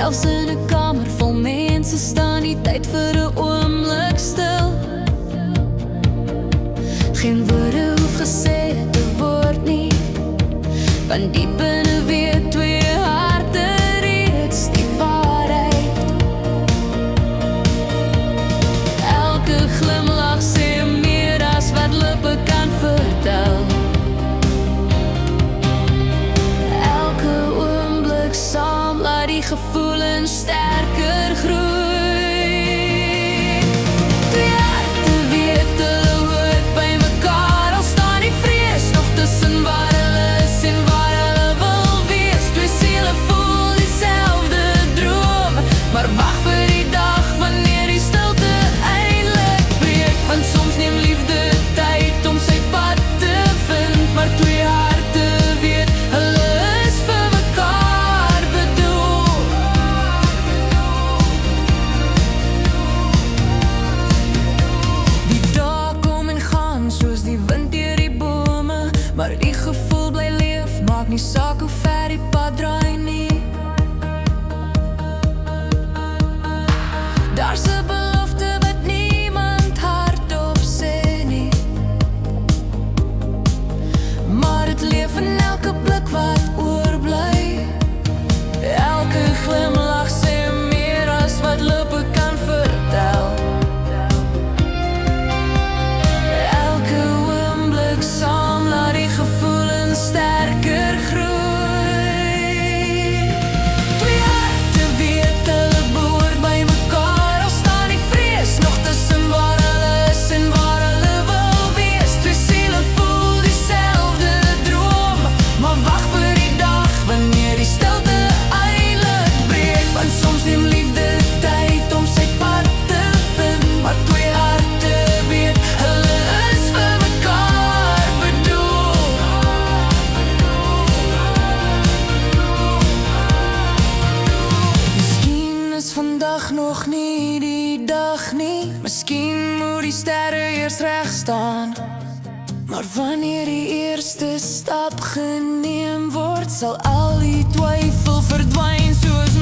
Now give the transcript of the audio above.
Selfs in 'n kamer vol mense staan die tyd vir 'n oomblik stil. Geen woorde hoef gesê te word nie, want diep binne weet twee harte reeds die waarheid. Elke glimlach sê meer as wat lippe kan vertel. Elke oomblik saam laat die gevoelens sterker groei. Twee harte weet hulle hoort by mekaar, al staan die vrees nog tussen waar hulle is en waar hulle wil wees. Twee siele voel dieselfde droom, maar wag vir die dag wanneer die stilte eindelijk breek. Want soms neem liefde tyd om sy pad te vind, maar twee harte weet hulle is vir mekaar bedoel. Die dae kom en gaan soos die wind deur die bome, maar die gevoel bly leef, maak nie saak hoe ver die pad draai nie. Daar's 'n belofte wat niemand hardop sê nie, maar het leef in elke blik wat oorbly. Elke glimlach sê meer as wat lippe kan vertel. Elke oomblik saam laat die gevoelens sterker groei. Twee harte weet hulle behoort by mekaar, al staan die vrees nog tussen waar hulle is en waar hulle wil wees. Twee siele voel dieselfde droom, maar wag vir die dag wanneer die stilte eindelijk breek. Want soms neem liefde tyd om sy pad te vind, maar twee harte weet hulle is vir mekaar bedoel. Miskien is vandag nog nie die dag nie, miskien moet die sterre eers reg staan, maar wanneer die eerste stap geneem word, sal al die twyfel verdwyn soos